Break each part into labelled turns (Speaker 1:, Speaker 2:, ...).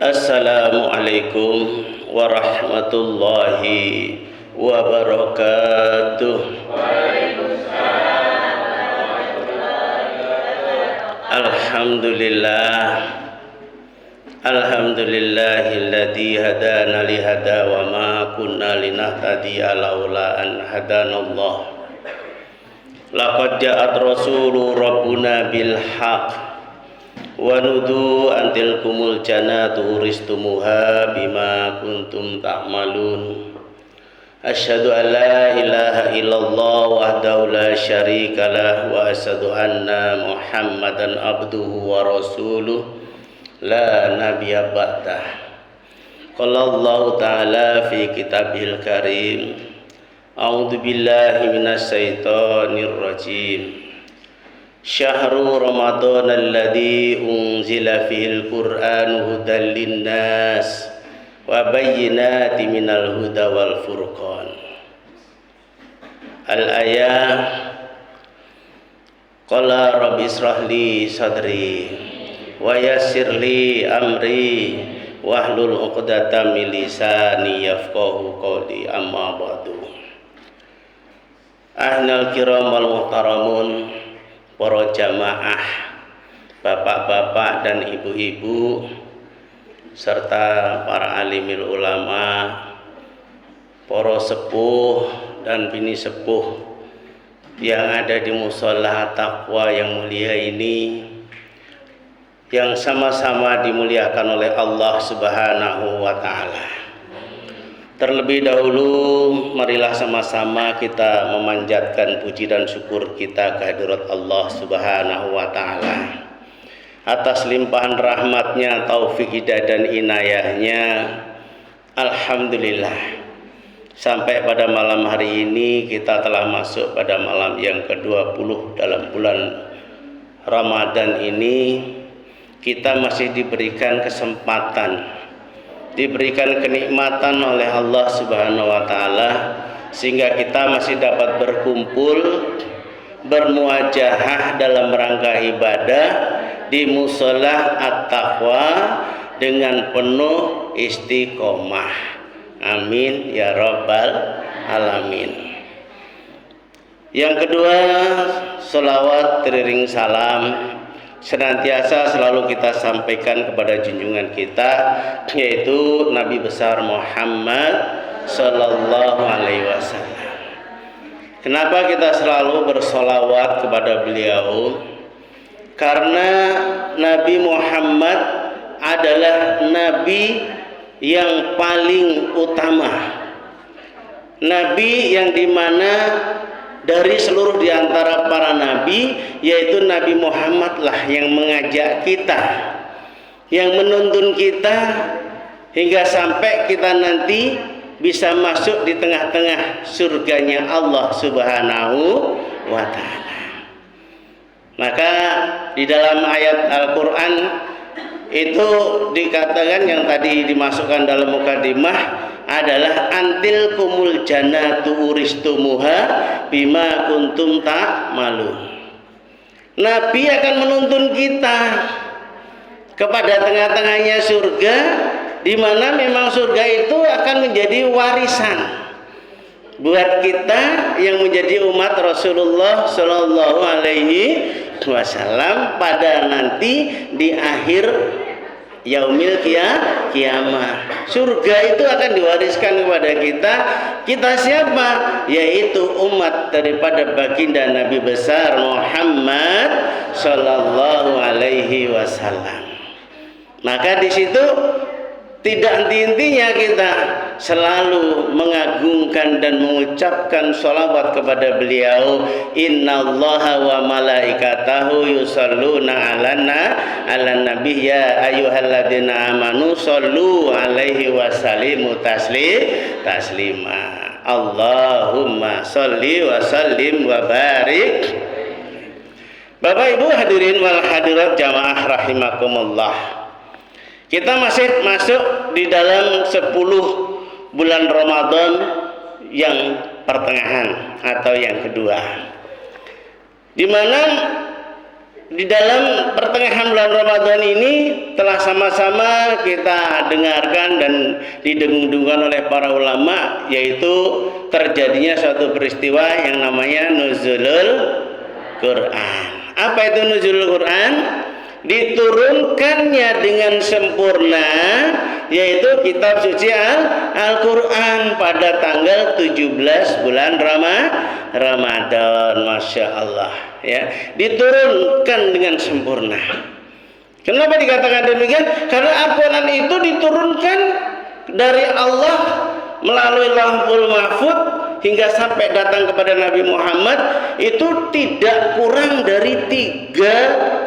Speaker 1: Assalamualaikum warahmatullahi wabarakatuh. Alhamdulillah. Alhamdulillahilladzi hadana li hada wa ma kunna linahtadiya laula an hadanallah. Laqad ja'at rasulu rabbuna bil haqq wa nudu antilkumul jannatu uristumuha bima kuntum ta'malun. Asyhadu an la ilaha illallah wahdahu la syarikalah wa asyhadu anna Muhammadan abduhu wa rasuluh la nabiyya ba'dah. Qala Allah ta'ala fi kitabil karim. A'udzu billahi minasy syaithanir rajim. Syahrul Ramadan alladzi unzila fihil Qur'anu hudan linnas wa bayyinatin minal huda wal furqan. Al-ayah. Qala rabbi israh li sadri wa yassir li amri wahlul 'uqdatam min lisani yafqahu qawli, amma ba'du. Ahlal kiram wal muhtaramun, para jamaah, bapak-bapak dan ibu-ibu, serta para alimil ulama, para sepuh dan bini sepuh yang ada di mushola taqwa yang mulia ini, yang sama-sama dimuliakan oleh Allah Subhanahu wa ta'ala. Terlebih dahulu, marilah sama-sama kita memanjatkan puji dan syukur kita kehadirat Allah Subhanahu wa ta'ala atas limpahan rahmatnya, taufik, hidayah dan inayahnya. Alhamdulillah, sampai pada malam hari ini kita telah masuk pada malam yang ke-20 dalam bulan Ramadan ini. Kita masih diberikan kesempatan, diberikan kenikmatan oleh Allah Subhanahu wa ta'ala, sehingga kita masih dapat berkumpul, bermuajahah dalam rangka ibadah di mushola at-taqwa dengan penuh istiqomah. Amin ya rabbal alamin. Yang kedua, sholawat teriring salam senantiasa selalu kita sampaikan kepada junjungan kita, yaitu Nabi besar Muhammad sallallahu alaihi wasallam. Kenapa kita selalu bersolawat kepada beliau? Karena Nabi Muhammad adalah Nabi yang paling utama, Nabi yang dimana dari seluruh diantara para nabi, yaitu Nabi Muhammad lah yang mengajak kita, yang menuntun kita hingga sampai kita nanti bisa masuk di tengah-tengah surganya Allah Subhanahu wa ta'ala. Maka di dalam ayat Al-Quran itu dikatakan, yang tadi dimasukkan dalam mukadimah adalah antil kumul jannatu uristumuha bima kuntum ta'malun. Nabi akan menuntun kita kepada tengah-tengahnya surga, di mana memang surga itu akan menjadi warisan buat kita yang menjadi umat Rasulullah Shallallahu Alaihi Wasallam pada nanti di akhir yaumil kiamah. Surga itu akan diwariskan kepada kita. Kita siapa? Yaitu umat daripada baginda Nabi besar Muhammad sallallahu alaihi wasallam. Maka di situ tidak henti-hentinya kita selalu mengagungkan dan mengucapkan sholawat kepada beliau. Innallaha wa malaikatahu yusholluna ala nabi ya ayyuhalladzina amanu shollu alaihi wa sallimu taslima. Allahumma sholli wa sallim wa barik. Bapak Ibu hadirin wal hadirat jamaah rahimakumullah. Kita masih masuk di dalam 10 bulan Ramadan yang pertengahan atau yang kedua, di mana di dalam pertengahan bulan Ramadan ini telah sama-sama kita dengarkan dan didengung-dengungkan oleh para ulama, yaitu terjadinya suatu peristiwa yang namanya nuzulul Quran. Apa itu nuzulul Quran? Diturunkannya dengan sempurna, yaitu kitab suci Al-Quran pada tanggal 17 bulan Ramadan. Masya Allah, ya, diturunkan dengan sempurna. Kenapa dikatakan demikian? Karena Al-Quran itu diturunkan dari Allah melalui Lauhul Mahfuz hingga sampai datang kepada Nabi Muhammad, itu tidak kurang dari 3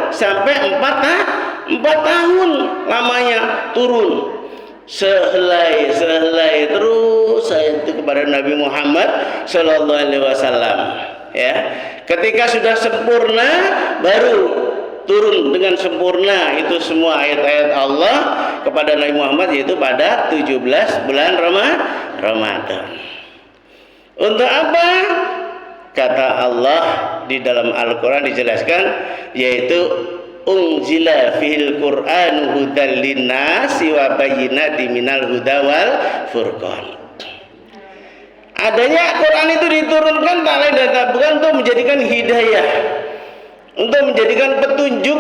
Speaker 1: sampai 4 tahun lamanya turun. Sehelai terus saya itu kepada Nabi Muhammad Sallallahu Alaihi Wasallam. Ya, ketika sudah sempurna baru turun dengan sempurna itu semua ayat-ayat Allah kepada Nabi Muhammad, yaitu pada 17 bulan Ramadan. Untuk apa? Kata Allah di dalam Al-Quran dijelaskan, yaitu unzila fil Qur'an hudal linnasi wa bayyinatin minal huda wal furqan. Adanya Quran itu diturunkan tak lain dan tak bukan untuk menjadikan hidayah, untuk menjadikan petunjuk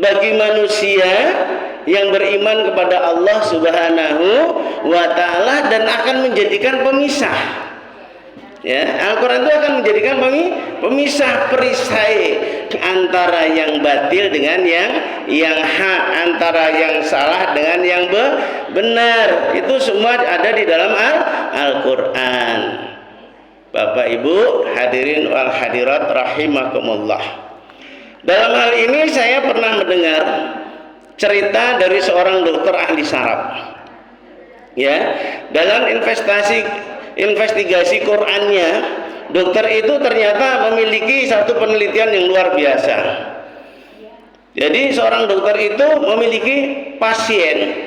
Speaker 1: bagi manusia yang beriman kepada Allah Subhanahu wa Ta'ala, dan akan menjadikan pemisah. Ya, Al-Quran itu akan menjadikan pemisah, perisai antara yang batil dengan yang hak, antara yang salah dengan yang benar. Itu semua ada di dalam Al-Quran. Bapak Ibu hadirin wal hadirat rahimakumullah. Dalam hal ini saya pernah mendengar cerita dari seorang dokter ahli saraf. Ya, dalam investigasi Qurannya, dokter itu ternyata memiliki satu penelitian yang luar biasa. Jadi seorang dokter itu memiliki pasien,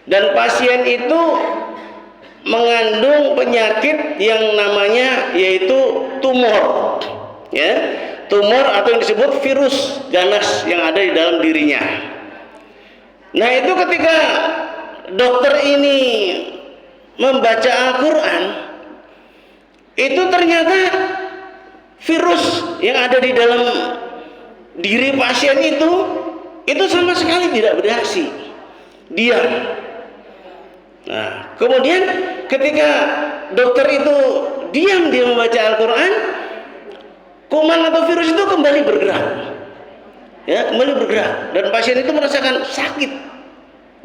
Speaker 1: dan pasien itu mengandung penyakit yang namanya yaitu tumor, ya, tumor atau yang disebut virus ganas yang ada di dalam dirinya. Nah, itu ketika dokter ini membaca Al-Quran, itu ternyata virus yang ada di dalam diri pasien itu sama sekali tidak bereaksi, diam. Nah, kemudian ketika dokter itu diam, dia membaca Al-Quran, kuman atau virus itu kembali bergerak, ya, kembali bergerak, dan pasien itu merasakan sakit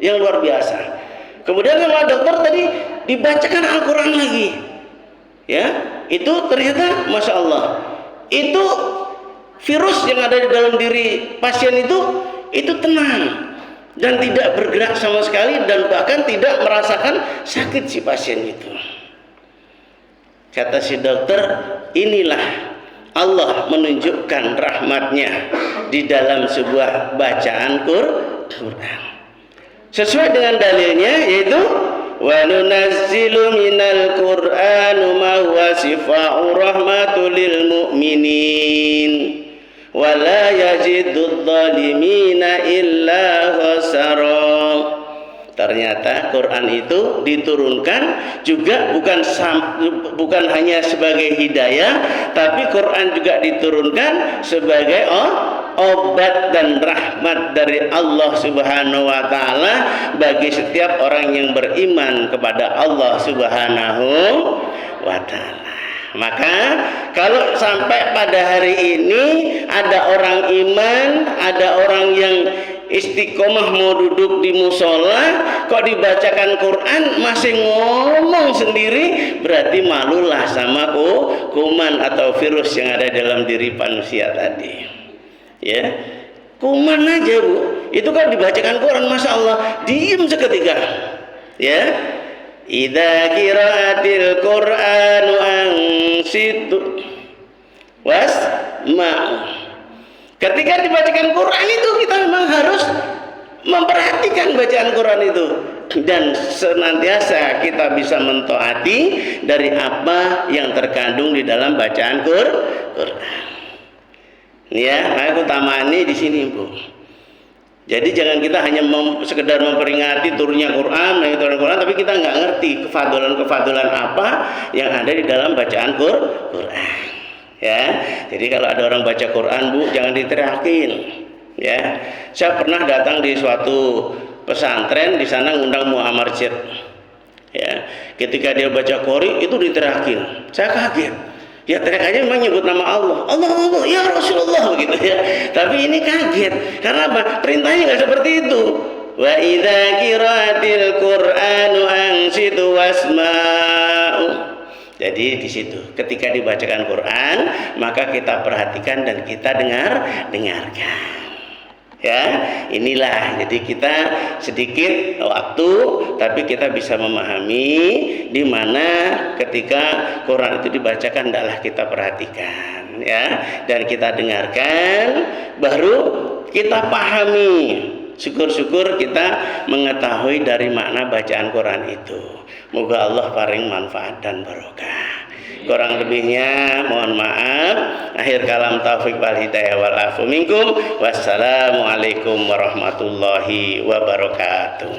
Speaker 1: yang luar biasa. Kemudian sama dokter tadi dibacakan Al-Quran lagi, ya, itu ternyata Masya Allah, itu virus yang ada di dalam diri pasien itu tenang dan tidak bergerak sama sekali, dan bahkan tidak merasakan sakit si pasien itu. Kata si dokter, inilah Allah menunjukkan rahmatnya di dalam sebuah bacaan Quran. Sesuai dengan dalilnya, yaitu wa nunazzilu minal Qur'ani ma huwa shifaa'ur rahmatul lil mu'minin wa la yazidudz zalimina illa khasara. Ternyata Quran itu diturunkan juga bukan hanya sebagai hidayah, tapi Quran juga diturunkan sebagai obat dan rahmat dari Allah Subhanahu wa Ta'ala bagi setiap orang yang beriman kepada Allah Subhanahu wa Ta'ala. Maka kalau sampai pada hari ini ada orang iman, ada orang yang istiqomah mau duduk di musola, kok dibacakan Quran masih ngomong sendiri, berarti malulah sama kuman atau virus yang ada dalam diri manusia tadi. Ya, kuman aja Bu, itu kan dibacakan Quran, Masya Allah, diem seketika. Ya, idza qiraatil Qur'anu ansitu wasma'u. Ketika dibacakan Quran itu kita memang harus memperhatikan bacaan Quran itu, dan senantiasa kita bisa mentaati dari apa yang terkandung di dalam bacaan Quran. Ya, maka utamanya di sini, Bu. Jadi jangan kita hanya sekedar memperingati turunnya Quran, tapi kita nggak ngerti kefadulan apa yang ada di dalam bacaan Quran. Ya, jadi kalau ada orang baca Quran, Bu, jangan diteriakin. Ya, saya pernah datang di suatu pesantren, di sana ngundang Muammar Syed. Ya, ketika dia baca Qori itu diteriakin, saya kaget. Ya teriak aja memang nyebut nama Allah, Allah ya Rasulullah begitu ya. Tapi ini kaget karena apa? Perintahnya nggak seperti itu. Wa idza qira'atil Qur'anu ansitu wasma'u. Jadi di situ ketika dibacakan Quran maka kita perhatikan dan kita dengarkan. Ya, inilah jadi kita sedikit waktu tapi kita bisa memahami di mana ketika Quran itu dibacakan adalah kita perhatikan ya dan kita dengarkan baru kita pahami. Syukur-syukur kita mengetahui dari makna bacaan Quran itu. Moga Allah paring manfaat dan barokah. Kurang lebihnya mohon maaf. Akhir kalam taufik wal hidayah wal afu minkum. Wassalamualaikum warahmatullahi wabarakatuh.